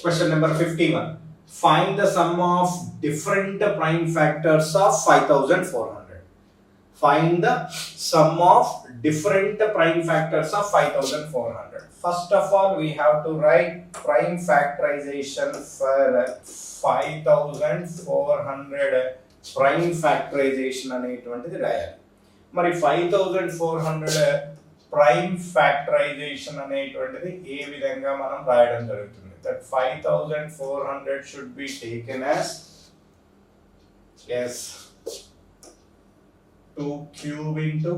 Question number 51. Find the sum of different prime factors of 5400. Find the sum of different prime factors of 5400. First of all, we have to write prime factorization for 5400. Prime factorization అనేటువంటిది రాయాలి. మరి 5400 prime factorization అనేటువంటిది ఏ విధంగా మనం రాయడం జరుగుతుంది? That 5400 should be taken as 2 cube into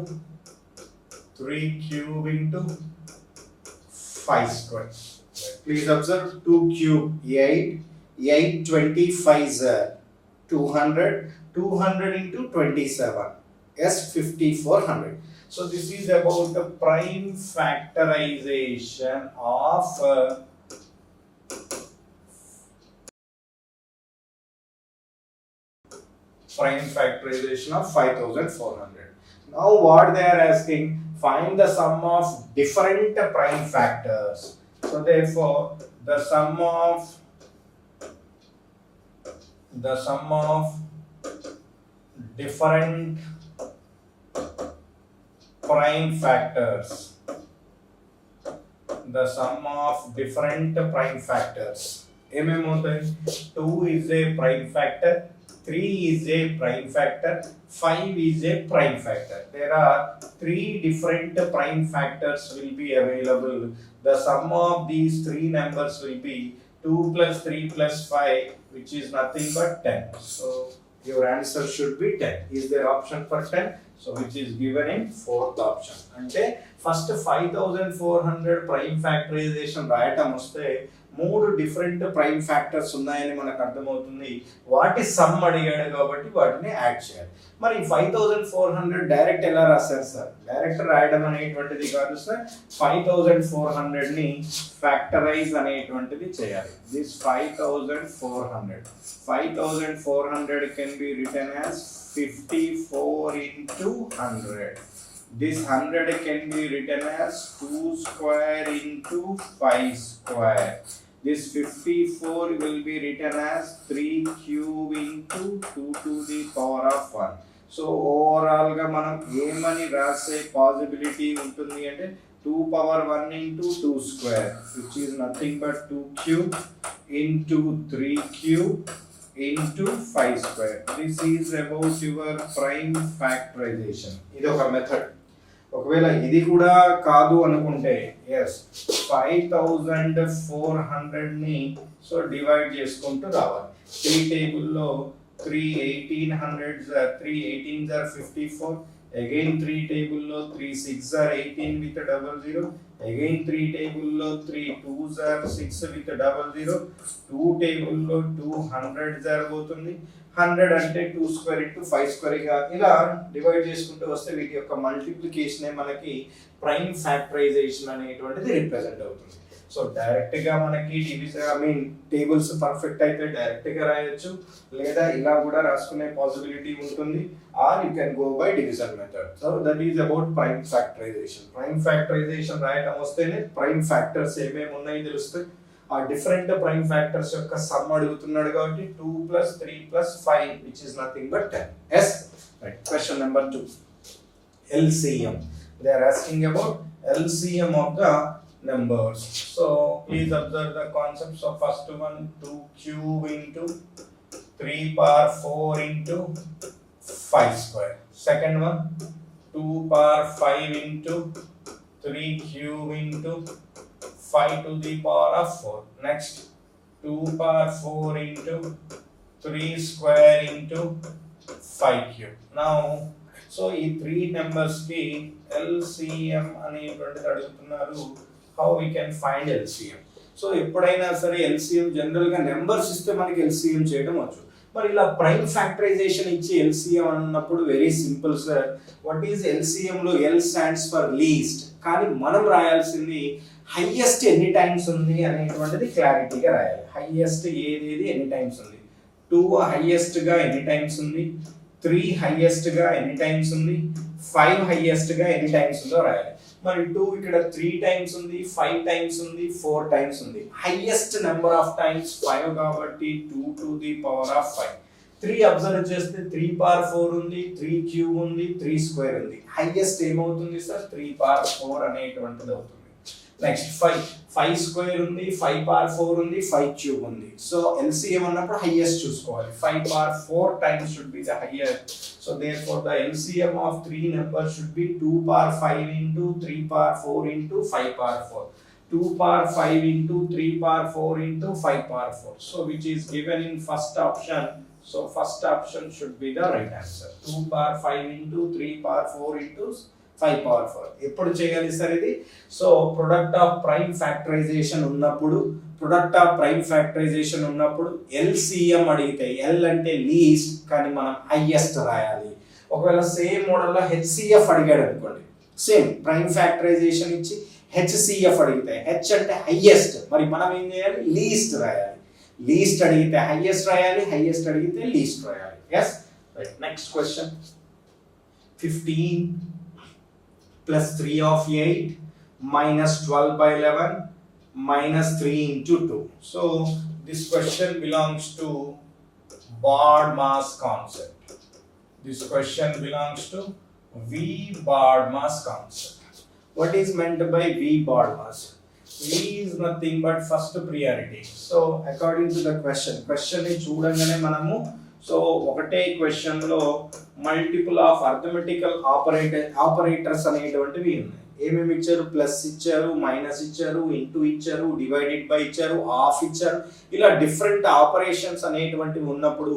3 cube into 5 square. Please observe 2 cube 8, 25 200, 200 into 27 is 5400. So this is about the prime factorization of prime factorization of 5400. Now what they are asking, find the sum of different prime factors. So therefore the sum of different prime factors. The sum of different prime factors. 2 is a prime factor, 3 is a prime factor, 5 is a prime factor. There are 3 different prime factors will be available. The sum of these 3 numbers will be 2 plus 3 plus 5, which is nothing but 10. So your answer should be 10. Is there option for 10? So which is given in fourth option. అంటే first 5400 prime factorisation రాయటం వస్తే 3 different prime factors ఉన్నాయని మనకు అర్థమవుతుంది. వాటి some అడిగాడు కాబట్టి వాటిని యాడ్ చేయాలి. మరి 5400 డైరెక్ట్ ఎలా రాశారు సార్? డైరెక్ట్ రాయడం అనేటువంటిది కాదు సార్. 5400 ని ఫ్యాక్టరైజ్ అనేటువంటిది చేయాలి. This 5400 can be written as 54 into 100. This 100 can be written as 2 square into 5 square. This 54 will be written as 3 cube into 2 to the power of 1. So overall ga manam emani rase possibility untundi ante 2 power 1 into 2 square, which is nothing but 2 cube into 3 cube into 5 square. This is about your prime factorization. ఇది ఒక method. ఒకవేళ ఇది కూడా కాదు అనుకుంటే yes 5400 ని so divide చేసుకుంటూ రావాలి. 3 టేబుల్లో 3 1800s 3 18s are 54. Again 3 టేబుల్లో 3 6s are 18 with a 00. Again 3 టేబుల్లో 3 2s are 6 with a 00. 2 టేబుల్లో 200s are పోతుంది. 100 అంటే 2 స్క్వేర్ ఇంటూ 5 స్క్వేర్ ఇలా డివైడ్ చేసుకుంటూ వస్తే వీటి యొక్క మల్టిప్లికేషన్ మనకి ప్రైమ్ ఫ్యాక్టరైజేషన్ అనేటువంటిది రిప్రజెంట్ అవుతుంది. సో డైరెక్ట్ గా మనకి డివిజన్ టేబుల్స్ పర్ఫెక్ట్ అయితే డైరెక్ట్ గా రాయొచ్చు, లేదా ఇలా కూడా రాసుకునే పాసిబిలిటీ ఉంటుంది. Or you can go by division method. So that is about prime factorization. Prime factorization రాయడం వస్తేనే ప్రైమ్ ఫ్యాక్టర్స్ ఏమేమి ఉన్నాయో తెలుస్తాయి. ఆ డిఫరెంట్ ప్రైమ్ ఫ్యాక్టర్స్ యొక్క సమ్ అడుగుతున్నాడు కాబట్టి 2 plus 3 plus 5, which is nothing but 10. Yes, right. Question number 2, LCM. They are asking about LCM of the numbers. So please observe the concepts of first one, 2 cube into 3 power 4 into 5 square. Second one, 2 power 5 into 3 cube into 5 to the power of 4. Next, 2 power 4 into 3 square into 5 cube. Now so ఈ 3 numbers కి LCM అనేటువంటిది అడుగుతున్నారు. How we can find LCM? So ఎప్పుడైనా సరే LCM జనరల్గా numbers ఇస్తే మనకి LCM చేయడం వచ్చు. మరి ఇలా ప్రైమ్ ఫ్యాక్టరైజేషన్ ఇచ్చి LCM అన్నప్పుడు very simple sir. What is LCM లో L స్టాండ్స్ ఫర్ లీస్ట్, కానీ మనం రాయాల్సింది హైయెస్ట్ ఎన్ని టైమ్స్ ఉంది అనేటువంటిది క్లారిటీగా రాయాలి. హైయెస్ట్ ఏది ఎన్ని టైమ్స్ ఉంది, 2 హైయెస్ట్ గా ఎన్ని టైమ్స్ ఉంది, 3 హైయెస్ట్ గా ఎన్ని టైమ్స్ ఉంది, 5 హైయెస్ట్ గా ఎన్ని టైమ్స్ ఉందో రాయాలి. మరి 2 ఇక్కడ 3 టైమ్స్ ఉంది, 5 టైమ్స్ ఉంది, 4 టైమ్స్ ఉంది. హైయెస్ట్ నెంబర్ ఆఫ్ టైమ్స్ 5 కాబట్టి 2 to the power of 5. 3 observe చేస్తే 3 power 4 ఉంది, 3 క్యూబ్ ఉంది, 3 స్క్వేర్ ఉంది. హైయెస్ట్ ఏమవుతుంది సార్? 3 power 4 అనేటువంటిది అవుతుంది. నెక్స్ట్ 5 స్క్వేర్ ఉంది, 5 power 4 ఉంది, 5 క్యూబ్ ఉంది. సో LCM అన్నప్పుడు హైయెస్ట్ చూసుకోవాలి. 5 power 4 times should be the highest. So therefore the LCM of 3 numbers should be 2 power 5 into 3 power 4 into 5 power 4. 2 power 5 into 3 power 4 into 5 power 4. So which is given in first option. So first option should be the right answer. 2 power 5 into 3 power 4 into 5 power 4. ఎప్పుడు చేయాలి sir ఇది? So product of prime factorization ఉన్నప్పుడు, LCM అడిగితే L అంటే least, కానీ మనం highest రాయాలి. ఒకవేళ సేమ్ మోడల్లో HCF అడిగాడు అనుకోండి, సేమ్ ప్రైమ్ ఫ్యాక్టరైజేషన్ ఇచ్చి HCF అడిగితే H అంటే హైయెస్ట్, మరి మనం ఏం చేయాలి? లీస్ట్ రాయాలి. లీస్ట్ అడిగితే హైయెస్ట్ రాయాలి, హైయెస్ట్ అడిగితే లీస్ట్ రాయాలి. yes right. Next question. 15 plus 3 of 8 minus 12 by 11 minus 3 into 2. So this question belongs to BODMAS concept. This question belongs to V-BODMAS concept. What is meant by V-BODMAS? V is nothing but first priority. So according to the question ni చూడంగానే మనము so ఒకటే question లో multiple of arithmetical operators అనేటువంటివి ఉన్నాయి. ఏమేమి ఇచ్చారు? Plus ఇచ్చారు, minus ఇచ్చారు, ఇంటూ ఇచ్చారు, డివైడెడ్ బై ఇచ్చారు, ఆఫ్ ఇచ్చారు. ఇలా డిఫరెంట్ ఆపరేషన్స్ అనేటువంటివి ఉన్నప్పుడు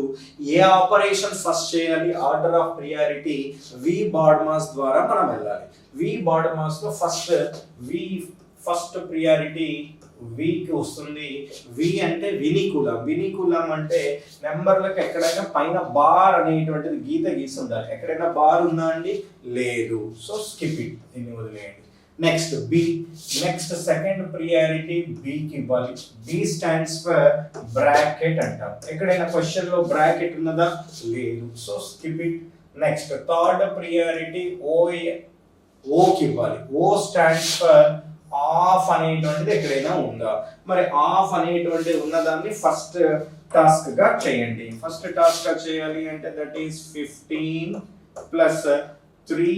ఏ ఆపరేషన్ ఫస్ట్ చేయాలి? ఆర్డర్ ఆఫ్ ప్రియారిటీ V-BODMAS ద్వారా మనం వెళ్ళాలి. V-BODMAS లో ఫస్ట్ ప్రియారిటీ వీకి వస్తుంది. వి అంటే వినికులం. వినికులం అంటే నెంబర్లకు ఎక్కడైనా పైన బార్ అనేటువంటిది గీత గీసి ఉండాలి. ఎక్కడైనా బార్ ఉందా అండి? లేదు. సో స్కిప్ ఇట్, దీన్ని వదిలేయండి. Next B. Next second priority బికి ఇవ్వాలి. బి స్టాండ్స్ ఫర్ బ్రాకెట్ అంటాం. ఎక్కడైనా క్వశ్చన్ లో బ్రాకెట్ ఉన్నదా? లేదు. So skip it. Next third priority ఓకి ఇవ్వాలి. ఓ స్టాండ్స్ ఫర్ ఆఫ్ అనేటువంటిది ఎక్కడైనా ఉందా? మరి ఆఫ్ అనేటువంటి ఉన్నదాన్ని ఫస్ట్ టాస్క్ గా చేయండి. ఫస్ట్ టాస్క్ గా చేయాలి అంటే దట్ ఈస్ 15 ప్లస్ 3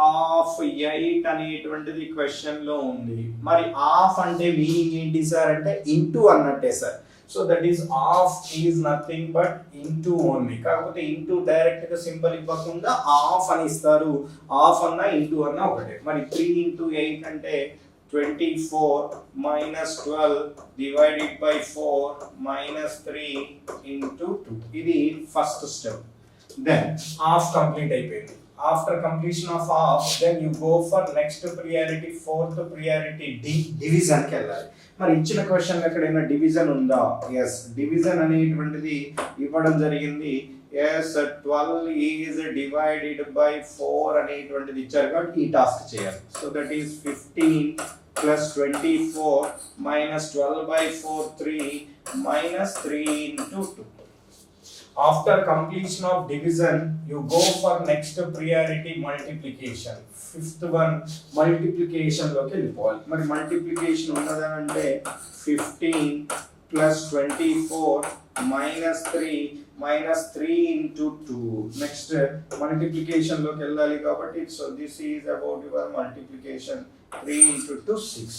ఆఫ్ 8 అనేటువంటిది క్వశ్చన్ లో ఉంది. మరి ఆఫ్ అంటే మీనింగ్ ఏంటి సార్ అంటే ఇంటూ అన్నట్టే sir. So that is of is nothing but into only. కాకపోతే ఇంటూ డైరెక్ట్ గా సింబల్ ఇవ్వకుండా ఆఫ్ అని ఇస్తారు. ఆఫ్ అన్నా ఇంటూ అన్నా ఒకటే. మరి 3 into 8 అంటే 24 minus 12 divided by 4 minus 3 into 2. ఇది first step. Then half complete అయిపోయింది. After completion of half then you go for next priority, fourth priority division కి వెళ్ళాలి. మరి ఇచ్చిన క్వశ్చన్ ఎక్కడైనా డివిజన్ ఉందా? yes డివిజన్ అనేటువంటిది ఇవ్వడం జరిగింది. yes 12 is divided by 4 అనేటువంటిది ఇచ్చారు కాబట్టి ఈ టాస్క్ చేయాలి. So that is 15 plus 24 minus 12 by 4 3 minus 3 into 2. After completion of division you go for next priority multiplication. Fifth one multiplication లోకి వెళ్ళిపోవాలి. మరి మల్టిప్లికేషన్ ఉన్నదా అంటే 15 plus 24 minus 3 into 2. Next multiplication లోకి వెళ్ళాలి కాబట్టి so this is about your multiplication. 3 into 2 6.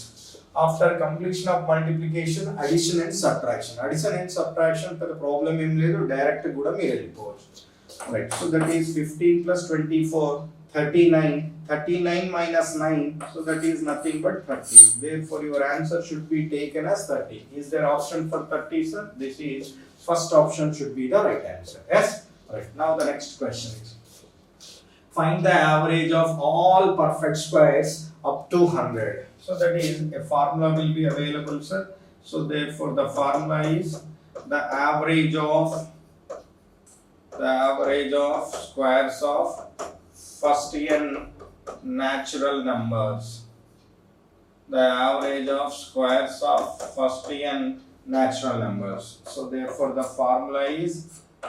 After completion of multiplication addition and subtraction. Addition and subtraction పెద్ద problem ఏం లేదు, డైరెక్ట్ కూడా మీరు వెళ్ళిపోవచ్చు. Right. So that is 15 plus 24 39. 39 minus 9, so that is nothing but 30. Therefore your answer should be taken as 30. Is there option for 30 sir? This is first option should be the right answer. Yes. Right. Now the next question is find the average of all perfect squares up to 100. So that is a formula will be available, sir. So therefore the formula is the average of squares of first n natural numbers. The average of squares of first n natural numbers. So therefore the formula is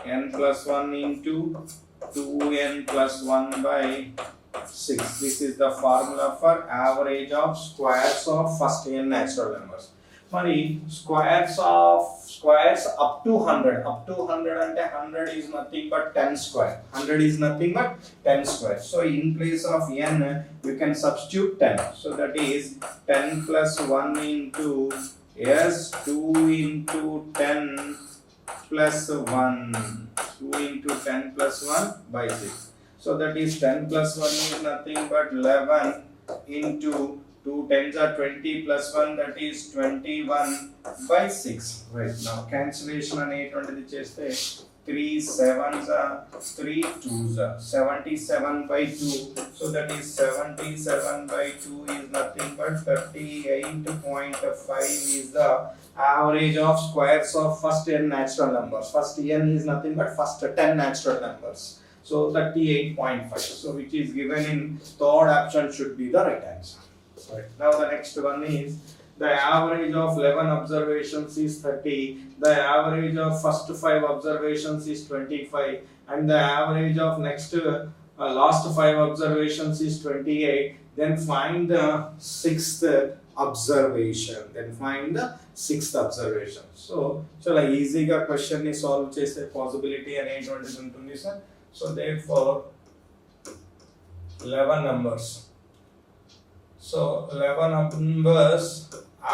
n plus 1 into 2n plus 1 by 6. This is the formula for average of squares of first n natural numbers. మరి squares up to 100 అంటే 100 is nothing but 10 square. 100 is nothing but 10 square. So in place of n you can substitute 10. So that is 10 plus 1 into 2 into 10 plus 1. 2 into 10 plus 1 by 6. So that is 10 plus 1 is nothing but 11 into 2 10s are 20 plus 1, that is 21 by 6. Right, now cancellation అనేటువంటిది చేస్తే 3 7s are 3 2s are 77 by 2. So that is 77 by 2 is nothing but 38.5 is the average of squares of first n natural numbers. First n is nothing but first 10 natural numbers. So 38.5. So which is given in third option should be the right answer. Right. Now the next one is the average of 11 observations is 30, the average of first 5 observations is 25, and the average of next last 5 observations is 28. Then find the sixth observation. So చాలా ఈజీగా question ని solve చేసే possibility అనేటువంటిది ఉంటుంది sir. So therefore 11 numbers. So 11 numbers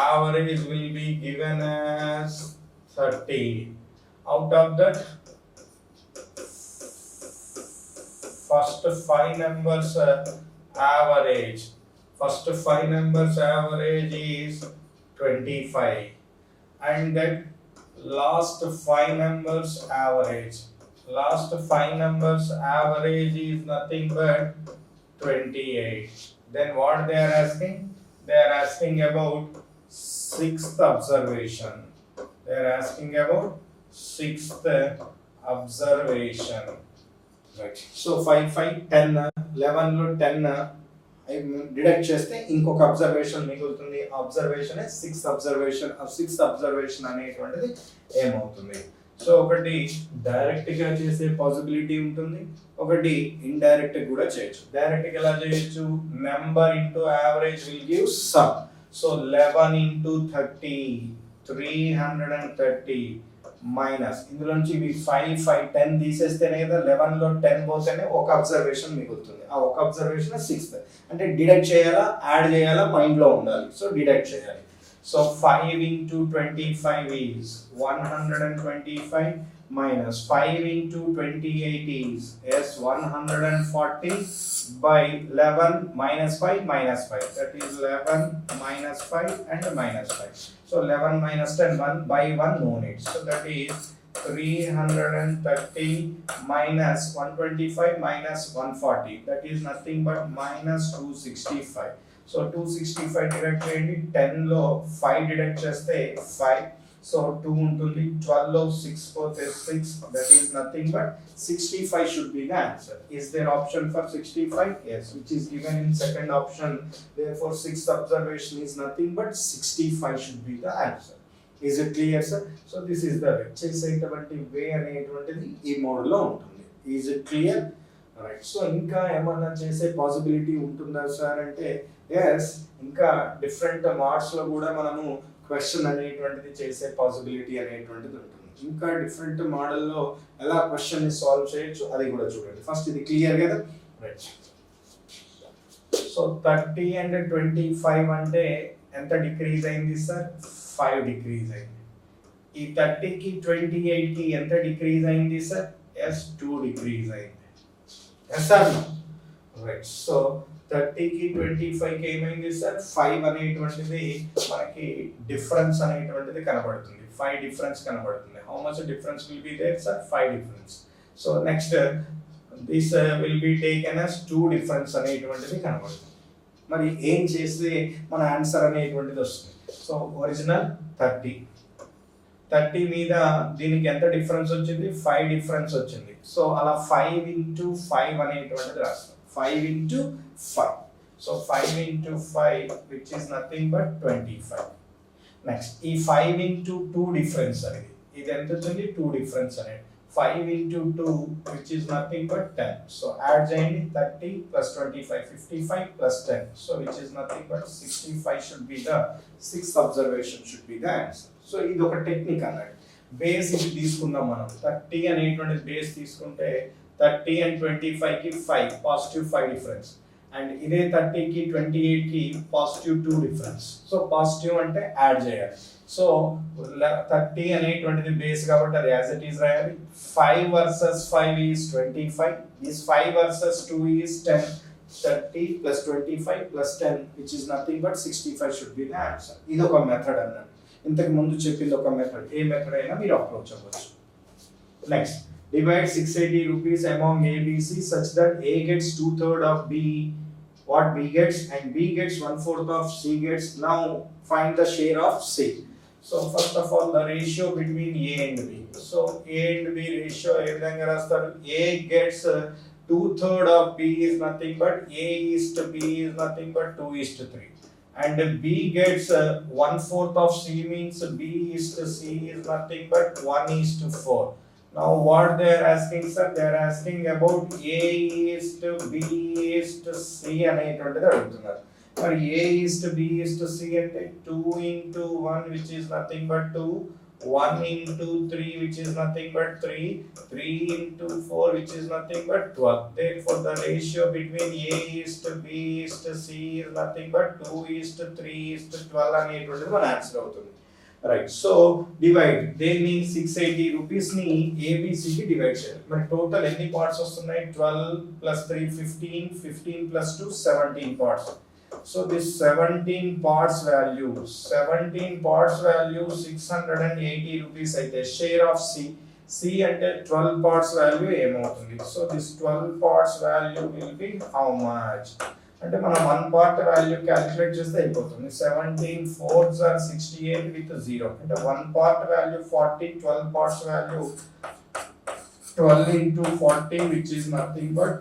average will be given as 30. Out of that, first 5 numbers average. First 5 numbers average is 25, and that last 5 numbers average. Last 5 numbers average is nothing but 28. Then what they are asking? They are asking about sixth observation. They are asking about sixth observation. Right. So 5 5 10 11 లో 10 deduct చేస్తే ఇంకొక observation మిగులుతుంది. Observation sixth observation అనేటువంటిది ఏమవుతుంది? So ఒకటి direct గా చేసే possibility ఉంటుంది, ఒకటి ఇండైరెక్ట్ కూడా చేయొచ్చు. డైరెక్ట్ గా ఎలా చేయొచ్చు? Number into average will give some. So 11 into 30 330 minus ఇందులో నుంచి ఇవి 5 5 10 తీసేస్తేనే కదా 11 లో 10 పోతేనే ఒక అబ్జర్వేషన్ మిగులుతుంది. ఆ ఒక అబ్జర్వేషన్ సిక్స్త్ అంటే డిడక్ట్ చేయాలా యాడ్ చేయాలా మైండ్ లో ఉండాలి. సో డిడక్ట్ చేయాలి. So 5 into 25 is 125 minus 5 into 28 is 140 by 11 minus 5 minus 5. That is 11 minus 5 and minus 5. So 11 minus 10 1 by 1 no need. So that is 330 minus 125 minus 140. That is nothing but minus 265. So 265 deduct చేయండి. 10 లో 5 deduct చేస్తే 5. So 2 ఉంటుంది. 12 లో 6 పోతే 6. That is nothing but 65 should be the answer. Is there option for 65? Yes, which is given in second option. Therefore sixth observation is nothing but 65 should be the answer. Is it clear, sir? So this is the way చేసేటువంటి వే అనేటువంటిది ఈ mode లో ఉంటుంది. Is it clear? Right. So ఇంకా ఏమన్నా చేసే possibility ఉంటుందా sir అంటే ఎస్, ఇంకా డిఫరెంట్ మార్క్స్ లో కూడా మనము క్వశ్చన్ అనేటువంటిది చేసే పాసిబిలిటీ అనేటువంటిది ఉంటుంది. ఇంకా డిఫరెంట్ మోడల్లో ఎలా క్వశ్చన్ ని సాల్వ్ చేయొచ్చు అది కూడా చూడండి. ఫస్ట్ ఇది క్లియర్ కదా? రైట్. సో 30 and 25 అంటే ఎంత డిక్రీజ్ అయింది సార్? 5 డిక్రీజ్ అయింది. ఈ 30 కి 28 కి ఎంత డిక్రీజ్ అయింది సార్? ఎస్ 2 డిక్రీజ్ అయింది. Yes sir? రైట్. సో 30 కి 25 కి ఏమైంది సార్? 5 అనేటువంటిది మనకి డిఫరెన్స్ అనేటువంటిది కనబడుతుంది. 5 డిఫరెన్స్ కనబడుతుంది. How much difference will be there sir? 5 difference. So next this will be taken as 2 difference అనేటువంటిది కనబడుతుంది. మరి ఏం చేస్తే మన ఆన్సర్ అనేటువంటిది వస్తుంది. సో ఒరిజినల్ 30 మీద దీనికి ఎంత డిఫరెన్స్ వచ్చింది, 5 డిఫరెన్స్ వచ్చింది. సో అలా 5 into 5 అనేటువంటిది రాస్తాం. 5 into 5. So 5 into 5 which is nothing but 25. Next ఈ 5 into 2 డిఫరెన్స్ అనేది ఇది ఎంత వచ్చింది, 2 డిఫరెన్స్ అనేది 5 into 2 which is nothing but 10. So add చేయండి 30 plus 25 55 plus 10. So which is nothing but 65 should be the sixth observation should be the answer. So ఇది ఒక technique అన్నట్టు. బేస్ ఇది తీసుకుందాం మనం. 30 అనేటువంటి బేస్ తీసుకుంటే 30 and 25 కి 5 పాజిటివ్ 5 డిఫరెన్స్ అండ్ ఇదే 30 కి 28 కి పాజిటివ్ 2 డిఫరెన్స్. సో పాజిటివ్ అంటే యాడ్ చేయాలి. సో 30 అనేటువంటిది బేస్ కాబట్టి అది యాజ్ ఇట్ ఈస్ రాయాలి. 5 versus 5 is 25. This 5 versus 2 is 10. 30 plus 25 plus 10 which is nothing but 65 should be the answer. ఇది ఒక మెథడ్ అన్నట్టు. ఇంతకు ముందు చెప్పింది ఒక మెథడ్. ఏ మెథడ్ అయినా మీరు అప్రోచ్ అవ్వచ్చు. Next divide 680 rupees among A, B, C such that A gets 2/3 of B, what B gets, and B gets 1/4 of C gets. Now find the share of C. So first of all the ratio between A and B. So A and B ratio ఏ విధంగా రాస్తారు, A gets 2/3 of B is nothing but A is to B is nothing but 2:3. And B gets 1/4 of C means B is to C is nothing but 1:4. Now what they are asking, sir, they are asking about A is to B is to C అనేటువంటిది అడుగుతున్నారు. మరి A is to B is to C అంటే 2 into 1 which is nothing but 2, 1 into 3 which is nothing but 3, 3 into 4 which is nothing but 12. Therefore the ratio between A is to B is to C is nothing but 2 is to 3 is to 12 అనేటువంటిది మన answer అవుతుంది. Right. So divide దేన్ని 680 rupees ని ABC కి divide చేయాలి. మరి total ఎన్ని parts వస్తున్నాయి, 12 plus 3 15, 15 plus 2 17 parts. So this 17 parts value 680 rupees అయితే షేర్ ఆఫ్ C అంటే 12 పార్ట్స్ వాల్యూ ఏమవుతుంది. So this 12 parts value will be how much అంటే మనం 1 పార్ట్ వాల్యూ క్యాలిక్యులేట్ చేస్తే అయిపోతుంది. 17 4s are 68 with 0 అంటే 1 part value 40, 12 parts value 12 into 40 which is nothing but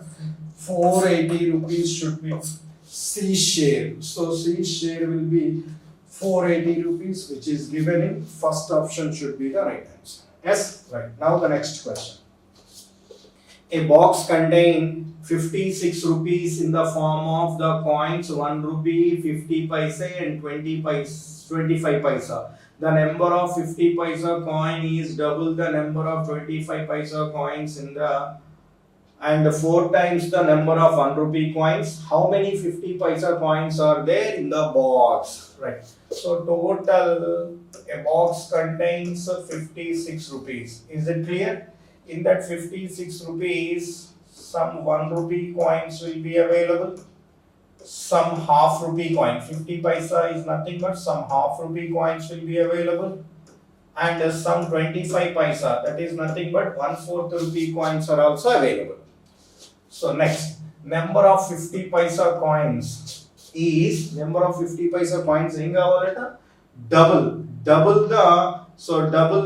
480 rupees should be C share. So C share will be 480 rupees which is given in first option should be the right answer. Yes, right. Now the next question. A box contain 56 rupees in the form of the coins 1 rupee, 50 paise and 25 paisa. The number of 50 paisa coin is double the number of 25 paisa coins in the and 4 times the number of 1 rupee coins. How many 50 paisa coins are there in the box? Right. So total a box contains 56 rupees. Is it clear? In that 56 rupees, some 1 rupee coins will be available, some half rupee coin, 50 paisa is nothing but some half rupee coins will be available, and some 25 paisa, that is nothing but 1/4 rupee coins are also available. So next, number of 50 paisa coins is, number of 50 paisa coins em kavalata, double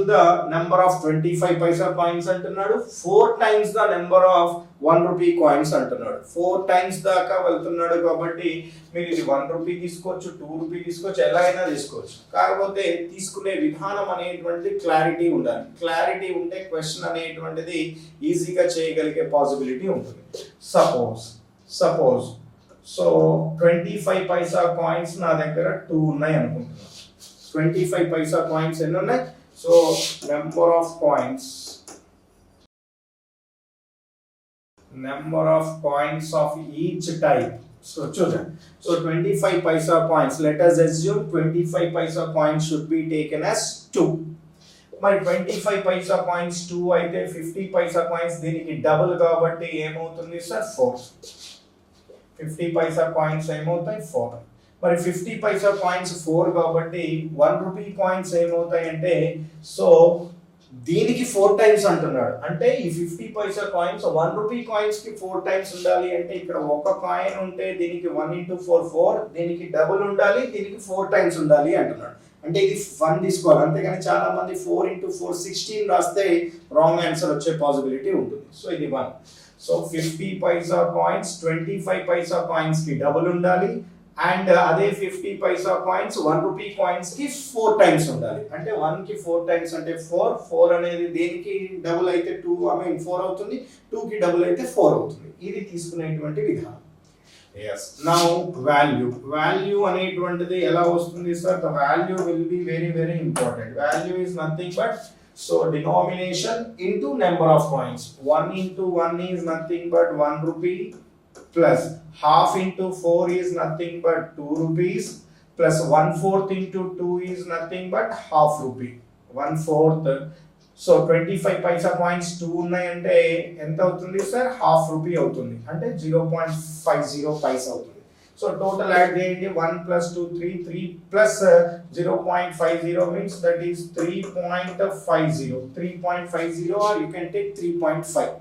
the number of 25 paisa coins అంటున్నాడు, 4 times the number of 1 rupee coins అంటున్నాడు. 4 times దాకా వెళ్తున్నాడు కాబట్టి మీరు ఇది 1 rupee తీసుకోవచ్చు, 2 rupee తీసుకోవచ్చు, ఎలా అయినా తీసుకోవచ్చు. కాకపోతే తీసుకునే విధానం అనేటువంటి క్లారిటీ ఉండాలి. క్లారిటీ ఉంటే క్వశ్చన్ అనేటువంటిది ఈజీగా చేయగలిగే పాసిబిలిటీ ఉంటుంది. సపోజ్ సో 25 పైసా కాయిన్స్ నా దగ్గర 2 ఉన్నాయి అనుకుంటున్నాను. 25 paisa coins ఎన్ని ఉన్నాయి, so number of coins of each type. So చూద్దాం. So 25 paisa coins, let us assume 25 paisa coins should be taken as 2. మరి 25 paisa coins 2 అయితే 50 paisa coins దీనికి డబుల్ కాబట్టి ఏమవుతుంది సార్, 4. 50 paisa coins ఏమవుతాయి, 4. మరి 50 paisa coins 4 కాబట్టి 1 rupee coins ఏమవుతాయి అంటే, సో దీనికి 4 టైమ్స్ అంటున్నాడు. అంటే ఈ 50 పైసా కాయిన్స్ 1 రూపీ కాయిన్స్ కి 4 టైమ్స్ ఉండాలి అంటే ఇక్కడ ఒక కాయిన్ ఉంటే దీనికి 1 into 4 4, దీనికి డబుల్ ఉండాలి, దీనికి 4 టైమ్స్ ఉండాలి అంటున్నాడు. అంటే ఇది 1 తీసుకోవాలి. అంతేగాని చాలా మంది 4 into 4 16 రాస్తే రాంగ్ ఆన్సర్ వచ్చే పాసిబిలిటీ ఉంటుంది. సో ఇది 1. సో 50 పైసా కాయిన్స్ 25 పైసా కాయిన్స్ కి డబుల్ ఉండాలి, అండ్ అదే 50 పైసా కాయిన్స్ 1 రూపీ కాయిన్స్ కి 4 టైమ్స్ ఉండాలి. అంటే 1 కి 4 టైమ్స్ అంటే 4 అనేది దేనికి డబుల్ అయితే 4 అవుతుంది, 2 కి డబుల్ అయితే 4 అవుతుంది. ఇది తీసుకునేటువంటి విధానం. yes now value అనేటువంటిది ఎలా వస్తుంది sir? the value will be very important. value is nothing but so denomination into number of coins. 1 into 1 is nothing but 1 rupee, plus half into 4 is nothing but 2 rupees, plus 1/4 into 2 is nothing but half rupee. 1/4. So 25 Paisa coins 2 ఉన్నాయంటే ఎంత అవుతుంది sir? Half rupee అవుతుంది. అంటే 0.50 పైసా అవుతుంది. So total add చేయండి. 1 plus 2 3 plus 0.50 means that is 3.50 or you can take 3.5.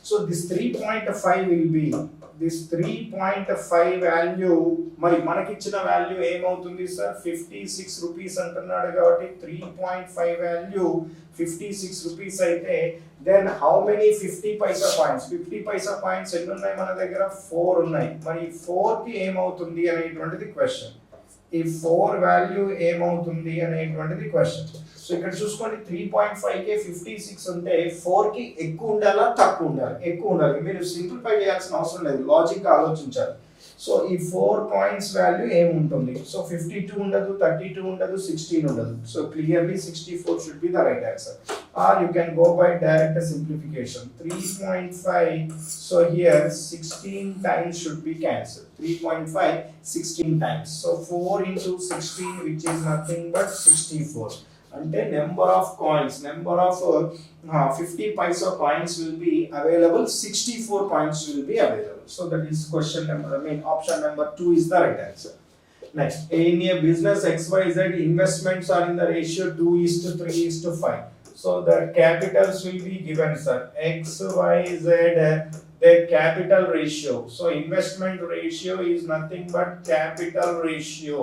so this 3.5 will be this 3.5 value. మరి మనకి ఇచ్చిన వాల్యూ ఏమవుతుంది సార్? 56 రూపీస్ అంటున్నాడు కాబట్టి 3.5 వాల్యూ 56 రూపీస్ అయితే then how many 50 paisa coins? 50 paisa coins ఎన్ని ఉన్నాయి మన దగ్గర? 4 ఉన్నాయి. మరి 4 కి ఏమవుతుంది అనేటువంటిది క్వశ్చన్. ఈ 4 వాల్యూ ఏమవుతుంది అనేటువంటిది క్వశ్చన్. సో ఇక్కడ చూసుకోండి 3.5 కి 56 ఉంటే 4 కి ఎక్కువ ఉండాలా తక్కువ ఉండాలి? ఎక్కువ ఉండాలి. మీరు సింప్లిఫై చేయాల్సిన అవసరం లేదు, లాజిక్ గా ఆలోచించాలి. సో ఈ 4 కాయిన్స్ వాల్యూ ఏముంటుంది? సో 52 ఉండదు, 32 ఉండదు, 16 ఉండదు. So clearly 64 should be the right answer. Or you can go by direct simplification. 3.5, so here 16 times should be cancelled. 3.5 16 times. So 4 into 16 which is nothing but 64. అంటే number of coins, number of 50 paisa coins will be available, 64 coins will be available. So that is question number, option number 2 is the right answer. Next, in a business XYZ investments are in the ratio 2:3:5. So the capitals will be given, sir. XYZ their capital ratio. So investment ratio is nothing but capital ratio.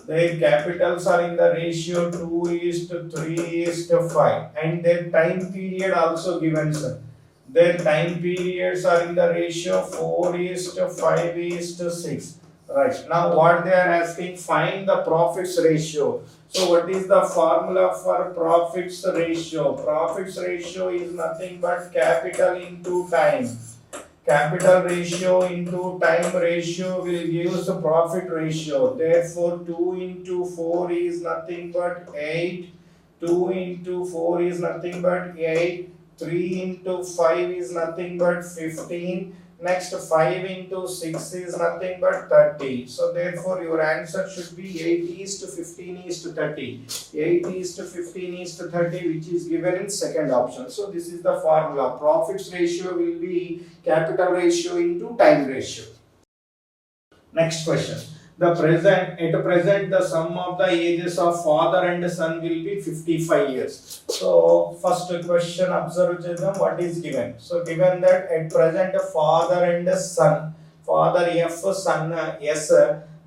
Their capitals are in the ratio 2:3:5, and their time period also given, sir. Their time periods are in the ratio 4:5:6. Right. Now what they are asking, find the profits ratio. So what is the formula for profits ratio? Profits ratio is nothing but capital into time. Capital ratio into time ratio will give us the profit ratio. Therefore 2 into 4 is nothing but 8. 2 into 4 is nothing but 8. 3 into 5 is nothing but 15. Next 5 into 6 is nothing but 30. So therefore your answer should be 8:15:30. 8:15:30 which is given in second option. So this is the formula. Profits ratio will be capital ratio into time ratio. Next question. At present the sum of the ages of father and son will be 55 years. So first question observe chedam what is given. So given that at present father and son, father F, son S,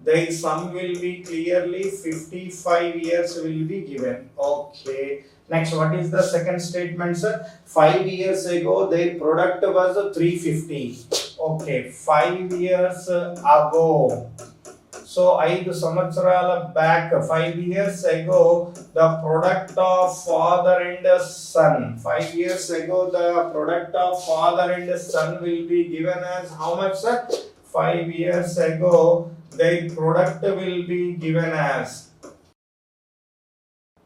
the sum will be clearly 55 years will be given. Okay. Next, what is the second statement, sir? 5 years ago their product was 350. Okay, 5 years ago. So 5 సంవత్సరాల back, 5 years ago the product of father and son, 5 years ago the product of father and son will be given as how much, sir? 5 years ago the product will be given as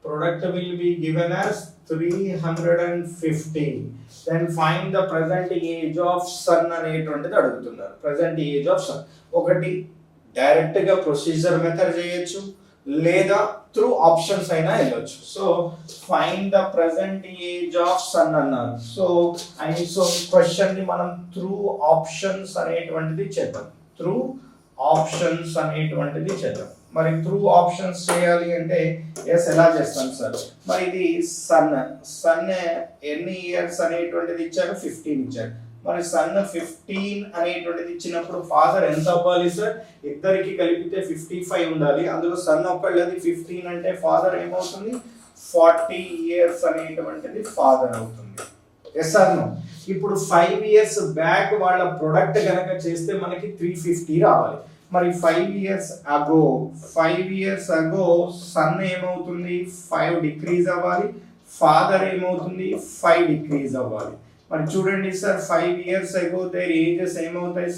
350. Then find the present age of son అనేటువంటిది అడుగుతున్నారు. present age of son. ఒకటి direct గా procedure method చేయొచ్చు, లేదా through options అయినా వెళ్ళొచ్చు. So find the present age of son అన్నారు. So question ని మనం త్రూ ఆప్షన్స్ అనేటువంటిది చేద్దాం. త్రూ ఆప్షన్స్ అనేటువంటిది చేద్దాం. మరి త్రూ ఆప్షన్స్ చేయాలి అంటే ఎస్ ఎలా చేస్తాం సార్? మరి ఇది సన్ ఎన్ని ఇయర్స్ అనేటువంటిది ఇచ్చారు? 15 ఇచ్చారు. మరి సన్ 15 అనేటువంటిది ఇచ్చినప్పుడు ఫాదర్ ఎంత అవ్వాలి సార్? ఇద్దరికి కలిపితే 55 ఉండాలి. అందులో సన్ ఒక్కళ్ళది 15 అంటే ఫాదర్ ఏమవుతుంది? 40 ఇయర్స్ అనేటువంటిది ఫాదర్ అవుతుంది. Yes or no? ఇప్పుడు 5 ఇయర్స్ బ్యాక్ వాళ్ళ ప్రొడక్ట్ గనక చేస్తే మనకి 350 రావాలి. మరి 5 ఇయర్స్ అగో సన్ ఏమవుతుంది? 5 డిక్రీజ్ అవ్వాలి. ఫాదర్ ఏమవుతుంది? 5 డిక్రీజ్ అవ్వాలి. మరి చూడండి sir, 5 years ago there ages ఏమవుతాయి?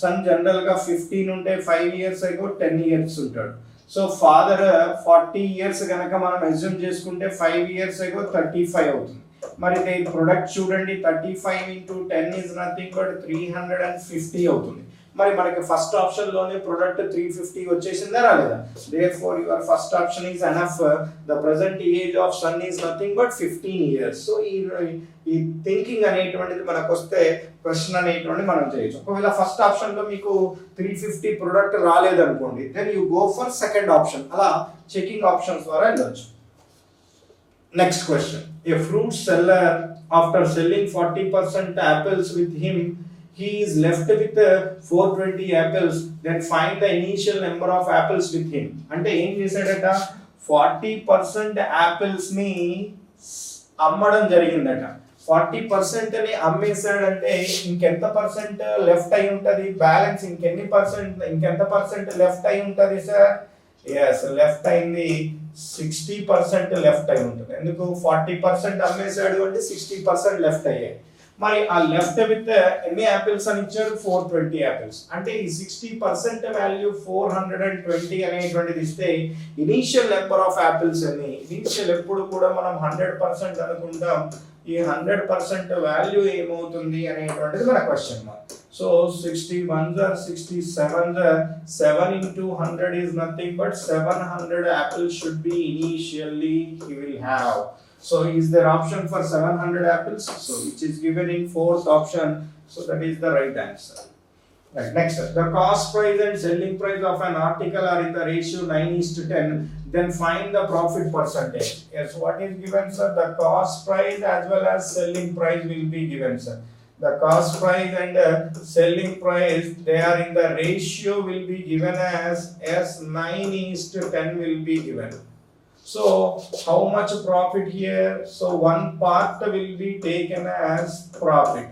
సన్ జనరల్ గా 15 ఉంటే 5 ఇయర్స్ అగో 10 ఇయర్స్ ఉంటాడు. సో ఫాదర్ 40 ఇయర్స్ గనక మనం అజ్యూమ్ చేసుకుంటే 5 ఇయర్స్ అగో 35 అవుతుంది. మరి దీని ప్రొడక్ట్ చూడండి, 35 into 10 is nothing but 350 అవుతుంది. మరి మనకి ఫస్ట్ ఆప్షన్ లోనే ప్రొడక్ట్ 350 వచ్చేసిందా రాలేదా? therefore your first option is enough. The present age of son is nothing but 15 years. So ఈ థింకింగ్ అనేటువంటిది మనకు వస్తే క్వశ్చన్ అనేటువంటి మనం చేయొచ్చు. ఒకవేళ ఫస్ట్ ఆప్షన్ లో మీకు 350 ప్రొడక్ట్ రాలేదనుకోండి, then you go for second option. అలా చెకింగ్ ఆప్షన్స్ ద్వారా వెళ్ళొచ్చు. Next question, a fruit seller after selling 40% apples with him, he is left with 420 apples, then find the initial number of apples with him. అంటే ఏం చేశాడట? 40% apples ని అమ్మడం జరిగిందట. 40% ని అమ్మేశాడంటే ఇంకెంత పర్సెంట్ లెఫ్ట్ అయి ఉంటది? బ్యాలెన్స్ ఇంకెంత పర్సెంట్ లెఫ్ట్ అయి ఉంటది సార్? ఎస్, లెఫ్ట్ అయింది 60% లెఫ్ట్ అయి ఉంటుంది. ఎందుకు? 40% అమ్మేశాడు అంటే 60% లెఫ్ట్ అయ్యాయి. మరి ఆ లెఫ్ట్ విత్ ఎన్ని యాపిల్స్ అని ఇచ్చారు? 420 యాపిల్స్. అంటే ఈ 60% వాల్యూ 420 అనేటువంటిది ఇస్తే ఇనీషియల్ నెంబర్ ఆఫ్ యాపిల్స్ అని, ఇనీషియల్ ఎప్పుడు కూడా మనం 100% అనుకుంటాం. ఈ 100% వాల్యూ ఏమవుతుంది అనేటువంటిది మన question mark. So 61s are 67s are 7 into 100 is nothing but 700 apples should be initially he will have. So is there option for 700 apples? So which is given in fourth option. So that is the right answer. Right, next, the cost price and selling price of an article are in the ratio 9:10. Then find the profit percentage. Yes, what is given, sir? The cost price as well as selling price will be given, sir. The cost price and selling price, they are in the ratio will be given as 9:10 will be given. So how much profit here? So one part will be taken as profit.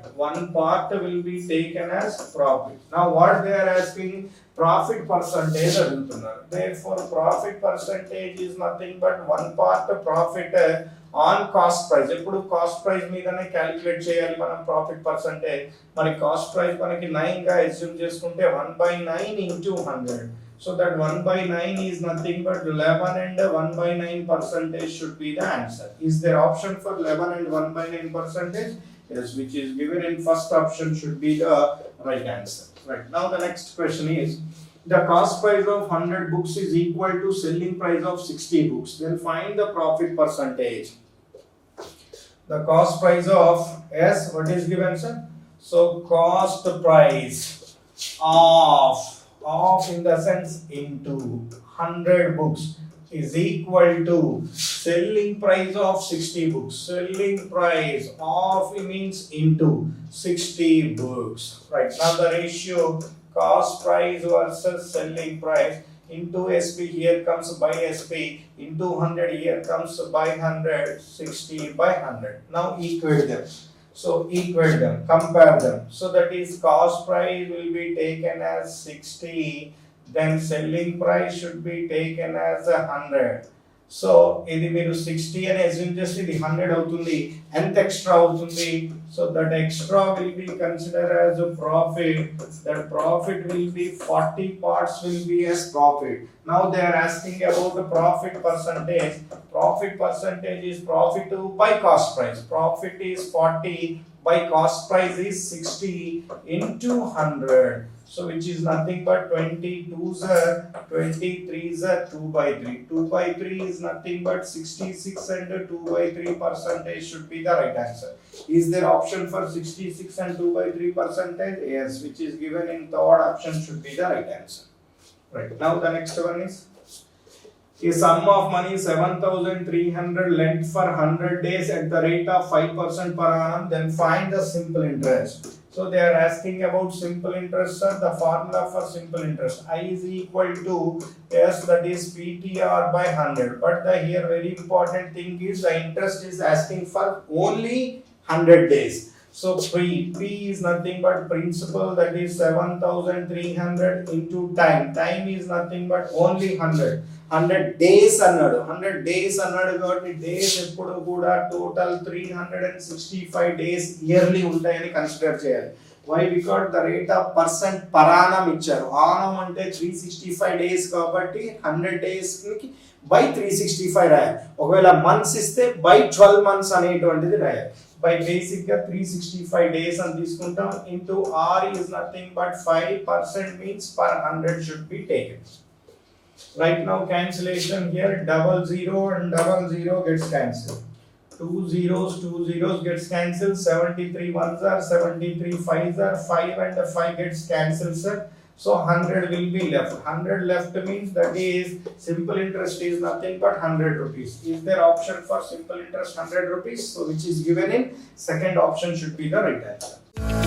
Now what they are asking? Profit percentage అడుగుతున్నారు. Therefore profit percentage is nothing but one part profit on cost price. ఎప్పుడు cost price మీదనే calculate చేయాలి మనం profit percentage. మరి cost price మనకి 9 గా assume చేసుకుంటే 1/9 into 100. So that 1/9 is nothing but 11 and 1/9% should be the answer. Is there option for 11 and 1/9%? Yes, which is given in first option should be the right answer. Right, now the next question is, the cost price of 100 books is equal to selling price of 60 books. Then find the profit percentage. The cost price of, yes, what is given, sir? So cost price of in the sense into 100 books is equal to selling price of 60 books. Selling price of means into 60 books. Right, now the ratio cost price versus selling price into SP, here comes by SP, into 100, here comes by 100, 60/100. Now equate them. So equate them, compare them. So that is cost price will be taken as 60, then selling price should be taken as 100. So ఇది మీరు 60 అని assume చేస్తే ఇది 100 అవుతుంది. ఎంత extra అవుతుంది? So that extra will be considered as a profit. That profit will be 40 parts will be as profit. Now they are asking about the profit percentage. Profit percentage is profit by cost price. Profit is 40 by cost price is 60 into 100. So which is nothing but 22s are 23s are 2 by 3. 2 by 3 is nothing but 66 and 2 by 3 percentage should be the right answer. Is there option for 66 and 2 by 3 percentage? Yes, which is given in third option should be the right answer. Right, now the next one is a sum of money 7,300 lent for 100 days at the rate of 5% per annum, then find the simple interest. So they are asking about simple interest, sir. The formula for simple interest, I is equal to S, that is PTR by 100. But the here very important thing is the interest is asking for only 100 days. So P is nothing but principal, that is 7,300 into time. Time is nothing but only 100. 100 days అన్నాడు 100 days అన్నాడు కాబట్టి days ఎప్పుడు కూడా total 365 days yearly ఉంటాయని consider చేయాలి. Why? Because the rate of percent per annum ఇచ్చారు. Annum అంటే 365 days కాబట్టి 100 డేస్ కి బై 365 రాయాలి. ఒకవేళ మంత్స్ ఇస్తే బై 12 మంత్స్ అనేటువంటిది రాయాలి. బై బేసిక్ గా 365 డేస్ అని తీసుకుంటాం. Into R is nothing but 5% means per 100 should be taken. Right now cancellation here, 00 and 00 gets cancelled. 2 zeros gets cancelled. 73 ones are 73 fives are 5 and 5 gets cancelled, sir. So 100 will be left. 100 left means that is simple interest is nothing but 100 rupees. Is there option for simple interest 100 rupees? So which is given in second option should be the right answer.